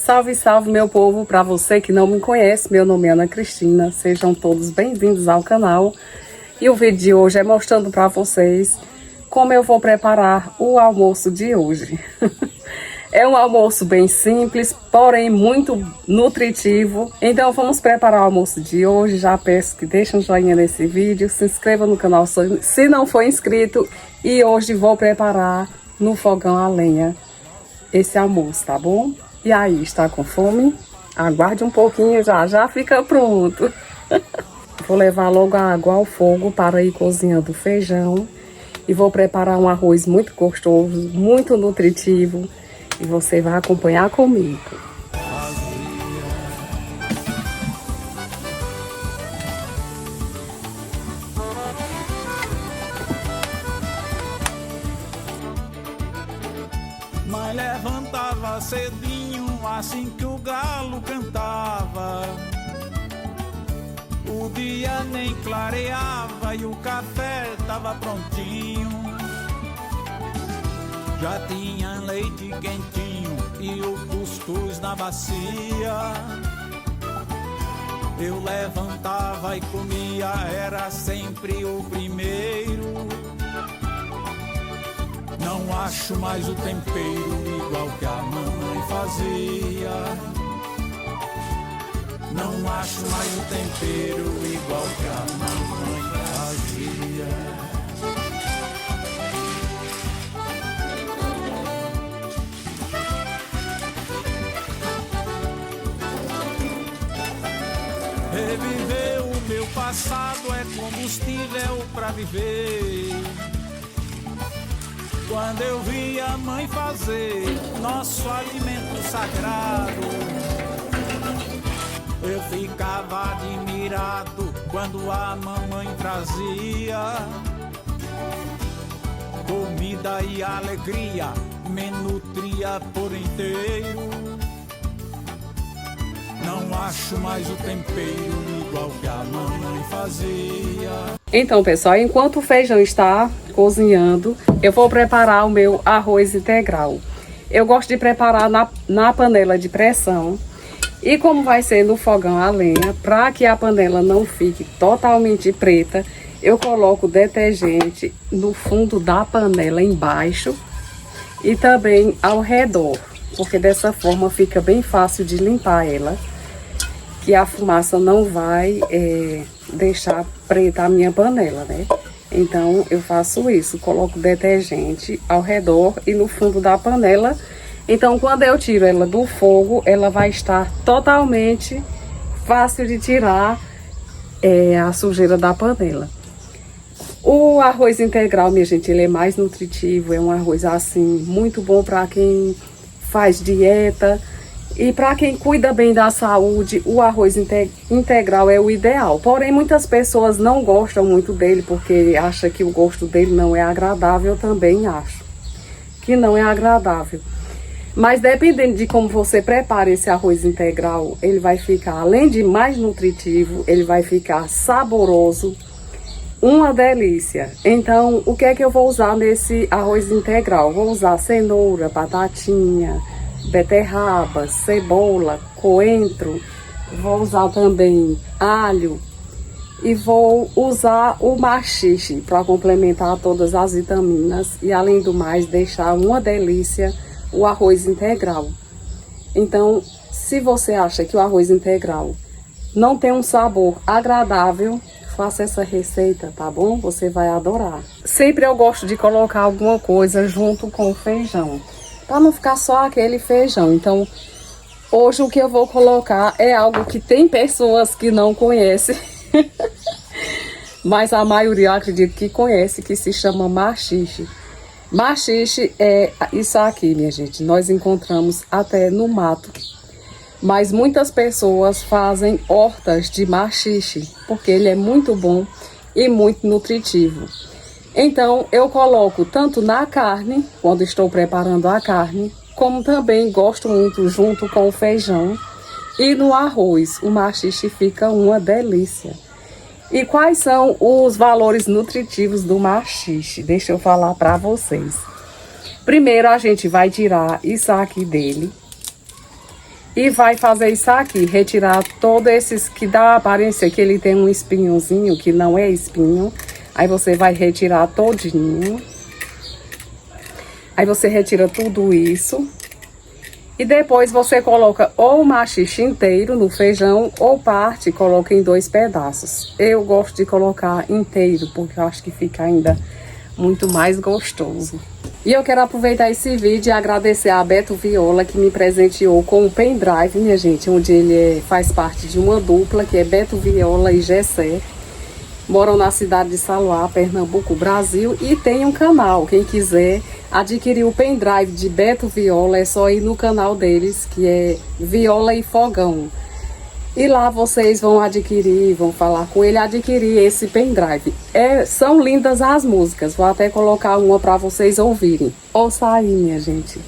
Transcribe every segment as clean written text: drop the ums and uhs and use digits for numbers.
Salve, salve, meu povo! Para você que não me conhece, meu nome é Ana Cristina. Sejam todos bem-vindos ao canal. E o vídeo de hoje é mostrando para vocês como eu vou preparar o almoço de hoje. É um almoço bem simples, porém muito nutritivo. Então vamos preparar o almoço de hoje. Já peço que deixem um joinha nesse vídeo, se inscreva no canal se não for inscrito. E hoje vou preparar no fogão a lenha esse almoço, tá bom? E aí, está com fome? Aguarde um pouquinho, já fica pronto. Vou levar logo a água ao fogo para ir cozinhando o feijão. E vou preparar um arroz muito gostoso, muito nutritivo. E você vai acompanhar comigo. Mas levantava cedinho, assim que o galo cantava. O dia nem clareava e o café tava prontinho. Já tinha leite quentinho e o cuscuz na bacia. Eu levantava e comia, era sempre o primeiro. Não acho mais o tempero igual que a mamãe fazia. Não acho mais o tempero igual que a mamãe fazia. Reviver o meu passado é combustível pra viver. Quando eu vi a mãe fazer nosso alimento sagrado, eu ficava admirado quando a mamãe trazia comida e alegria, me nutria por inteiro. Não acho mais o tempero igual que a mamãe fazia. Então, pessoal, enquanto o feijão está cozinhando, eu vou preparar o meu arroz integral. Eu gosto de preparar na panela de pressão. E como vai ser no fogão a lenha, para que a panela não fique totalmente preta, eu coloco detergente no fundo da panela embaixo e também ao redor, porque dessa forma fica bem fácil de limpar ela, que a fumaça não vai deixar preta a minha panela, né? Então eu faço isso, coloco detergente ao redor e no fundo da panela. Então quando eu tiro ela do fogo, ela vai estar totalmente fácil de tirar a sujeira da panela. O arroz integral, minha gente, ele é mais nutritivo, é um arroz assim muito bom para quem faz dieta. E para quem cuida bem da saúde, o arroz integral é o ideal. Porém, muitas pessoas não gostam muito dele porque acham que o gosto dele não é agradável. Eu também acho que não é agradável. Mas dependendo de como você prepara esse arroz integral, ele vai ficar, além de mais nutritivo, ele vai ficar saboroso, uma delícia. Então, o que é que eu vou usar nesse arroz integral? Vou usar cenoura, batatinha, beterraba, cebola, coentro, vou usar também alho e vou usar o maxixe para complementar todas as vitaminas e além do mais deixar uma delícia o arroz integral. Então, se você acha que o arroz integral não tem um sabor agradável, faça essa receita, tá bom? Você vai adorar. Sempre eu gosto de colocar alguma coisa junto com o feijão, para não ficar só aquele feijão. Então, hoje o que eu vou colocar é algo que tem pessoas que não conhecem. Mas a maioria, eu acredito que conhece, que se chama maxixe. Maxixe é isso aqui, minha gente. Nós encontramos até no mato. Mas muitas pessoas fazem hortas de maxixe, porque ele é muito bom e muito nutritivo. Então, eu coloco tanto na carne, quando estou preparando a carne, como também gosto muito junto com o feijão e no arroz. O maxixe fica uma delícia. E quais são os valores nutritivos do maxixe? Deixa eu falar para vocês. Primeiro, a gente vai tirar isso aqui dele. E vai fazer isso aqui, retirar todos esses que dá a aparência que ele tem um espinhozinho, que não é espinho. Aí você vai retirar todinho. Aí você retira tudo isso. E depois você coloca ou o maxixe inteiro no feijão ou parte, coloca em 2 pedaços. Eu gosto de colocar inteiro, porque eu acho que fica ainda muito mais gostoso. E eu quero aproveitar esse vídeo e agradecer a Beto Viola, que me presenteou com um pendrive, minha gente, onde ele faz parte de uma dupla, que é Beto Viola e Gessé. Moram na cidade de Saloá, Pernambuco, Brasil, e tem um canal. Quem quiser adquirir o pendrive de Beto Viola, é só ir no canal deles, que é Viola e Fogão. E lá vocês vão adquirir, vão falar com ele, adquirir esse pendrive. São lindas as músicas, vou até colocar uma para vocês ouvirem. Ouça aí, minha gente.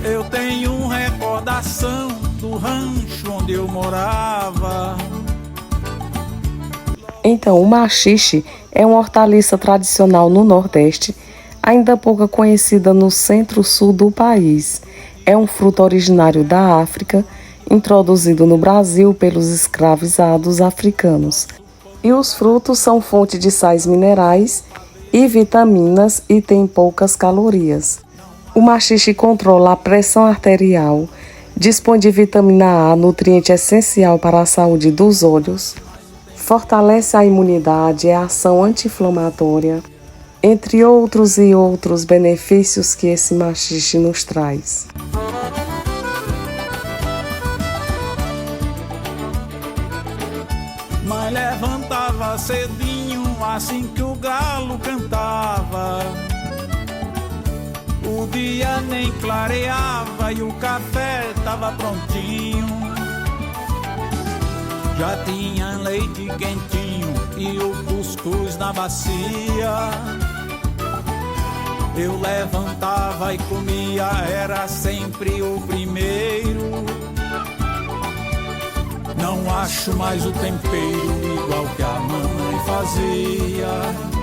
Eu tenho recordação do rancho onde eu morava. Então, o maxixe é uma hortaliça tradicional no Nordeste, ainda pouco conhecida no centro-sul do país. É um fruto originário da África, introduzido no Brasil pelos escravizados africanos. E os frutos são fonte de sais minerais e vitaminas e tem poucas calorias. O maxixe controla a pressão arterial, dispõe de vitamina A, nutriente essencial para a saúde dos olhos, fortalece a imunidade, é ação anti-inflamatória, entre outros e outros benefícios que esse maxixe nos traz. Mãe levantava cedinho assim que o galo cantava. O dia nem clareava e o café tava prontinho. Já tinha leite quentinho e o cuscuz na bacia. Eu levantava e comia, era sempre o primeiro. Não acho mais o tempero igual que a mamãe fazia.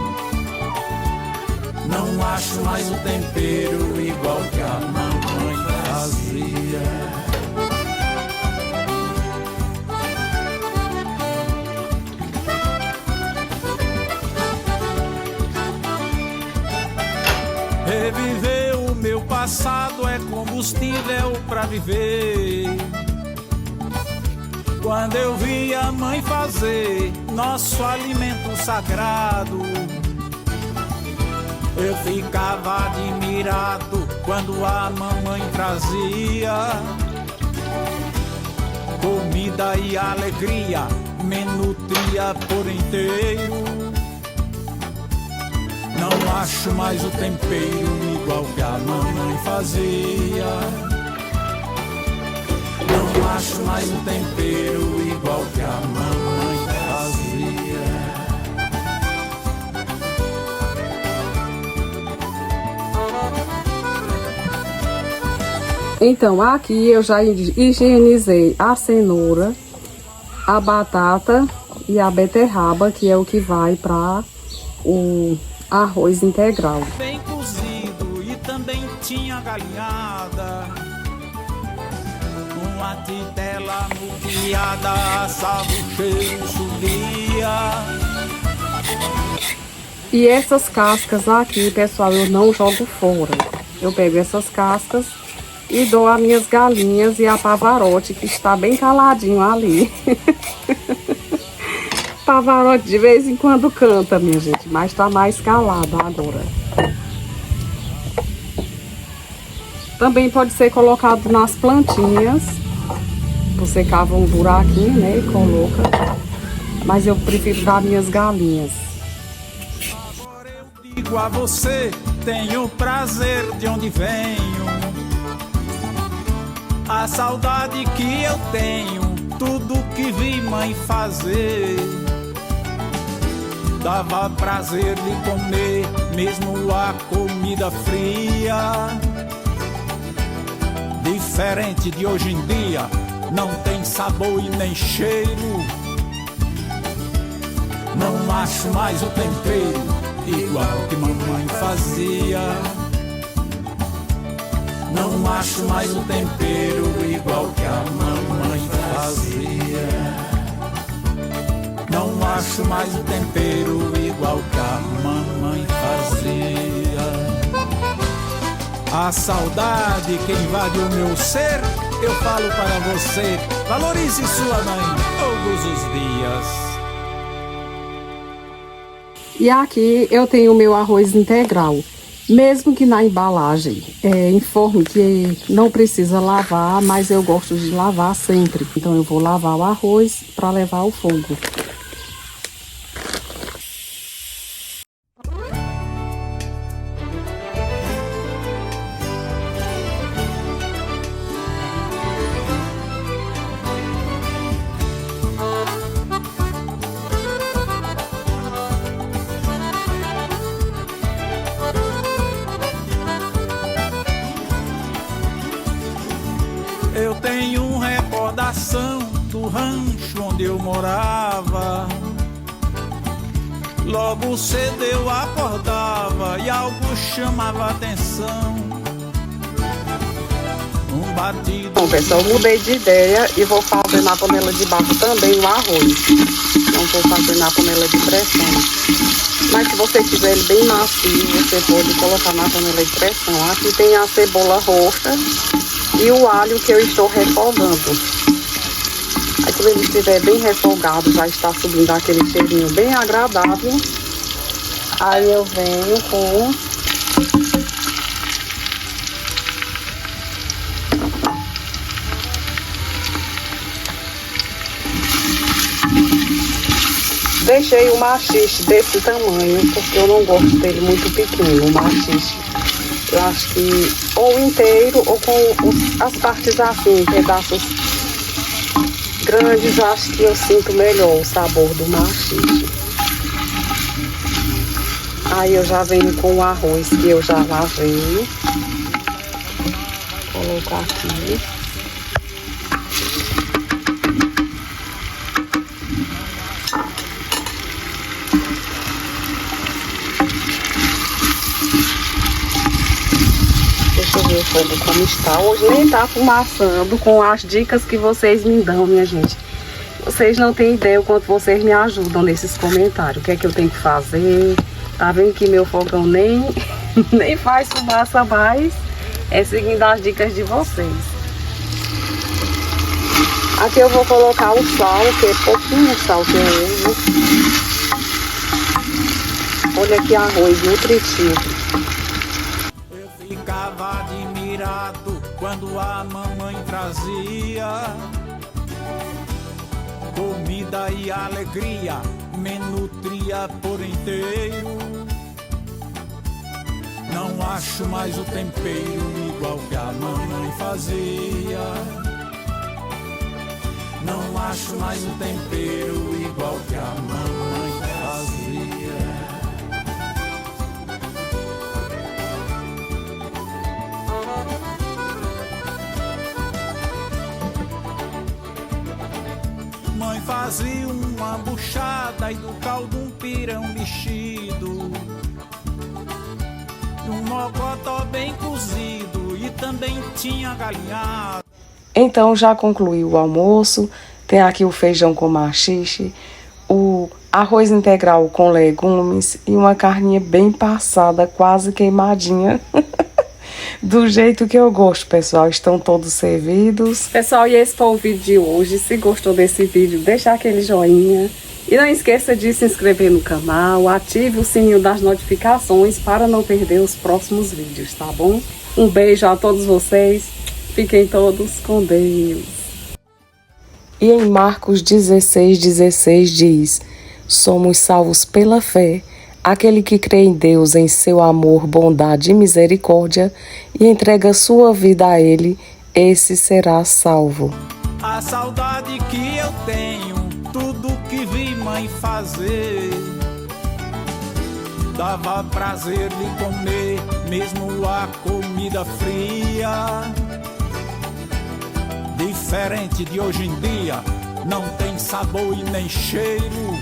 Não acho mais o tempero igual que a mamãe fazia. Reviver o meu passado é combustível pra viver. Quando eu vi a mãe fazer nosso alimento sagrado, eu ficava admirado quando a mamãe trazia comida e alegria, me nutria por inteiro. Não acho mais o tempero igual que a mamãe fazia. Não acho mais o tempero igual que a mamãe fazia. Então, aqui eu já higienizei a cenoura, a batata e a beterraba, que é o que vai para o arroz integral. Bem cozido e também tinha galinhada, uma titela muqueada, assava o cheiro subia. E essas cascas aqui, pessoal, eu não jogo fora. Eu pego essas cascas e dou às minhas galinhas e a Pavarotti, que está bem caladinho ali. Pavarotti de vez em quando canta, minha gente, mas tá mais calado agora. Também pode ser colocado nas plantinhas. Você cava um buraquinho, né, e coloca. Mas eu prefiro dar minhas galinhas. Agora eu digo a você, tenho prazer de onde venho. A saudade que eu tenho, tudo que vi mãe fazer. dava prazer de comer, mesmo a comida fria. Diferente de hoje em dia, não tem sabor e nem cheiro. Não acho mais o tempero igual que mamãe fazia. Não acho mais o tempero igual que a mamãe fazia. Não acho mais o tempero igual que a mamãe fazia. A saudade que invade o meu ser, eu falo para você, valorize sua mãe todos os dias. E aqui eu tenho o meu arroz integral. Mesmo que na embalagem informe que não precisa lavar, mas eu gosto de lavar sempre. Então eu vou lavar o arroz para levar ao fogo. Eu tenho recordação do rancho onde eu morava. Logo cedo eu acordava e algo chamava atenção. Um batido. Bom, pessoal, eu mudei de ideia e vou fazer na panela de barro também o arroz. Não vou fazer na panela de pressão. Mas se você quiser ele bem macio, você pode colocar na panela de pressão. Aqui tem a cebola roxa e o alho que eu estou refogando. Aí quando ele estiver bem refogado, já está subindo aquele cheirinho bem agradável. Aí eu venho com deixei o maxixe desse tamanho, porque eu não gosto dele muito pequeno, o maxixe. Eu acho que ou inteiro ou com as partes assim, pedaços grandes, eu acho que eu sinto melhor o sabor do maxixe. Aí eu já venho com o arroz que eu já lavei. Vou colocar aqui. Deixa eu ver o fogo como está. Hoje nem tá fumaçando com as dicas que vocês me dão, minha gente. Vocês não têm ideia o quanto vocês me ajudam nesses comentários. O que é que eu tenho que fazer? Tá vendo que meu fogão nem faz fumaça mais? É seguindo as dicas de vocês. Aqui eu vou colocar o sal, que é pouquinho sal que eu uso. Olha que arroz nutritivo. Ficava admirado quando a mamãe trazia comida e alegria, me nutria por inteiro. Não acho mais o tempero igual que a mamãe fazia. Não acho mais o tempero igual que a mamãe fazia. Mãe fazia uma buchada e do caldo um pirão mexido, um mocotó bem cozido e também tinha galinhada. Então já concluiu o almoço, tem aqui o feijão com maxixe, o arroz integral com legumes e uma carninha bem passada, quase queimadinha. Do jeito que eu gosto, pessoal. Estão todos servidos. Pessoal, e esse foi o vídeo de hoje. Se gostou desse vídeo, deixa aquele joinha. E não esqueça de se inscrever no canal, ative o sininho das notificações para não perder os próximos vídeos, tá bom? Um beijo a todos vocês. Fiquem todos com Deus. E em Marcos 16:16 diz: somos salvos pela fé. Aquele que crê em Deus, em seu amor, bondade e misericórdia, e entrega sua vida a Ele, esse será salvo. A saudade que eu tenho, tudo que vi mãe fazer, dava prazer de comer, mesmo a comida fria. Diferente de hoje em dia, não tem sabor e nem cheiro.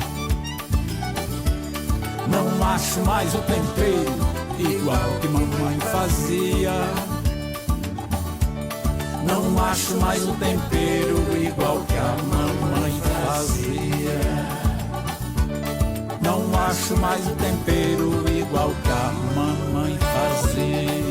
Não acho mais o tempero igual que mamãe fazia. Não acho mais o tempero igual que a mamãe fazia. Não acho mais o tempero igual que a mamãe fazia.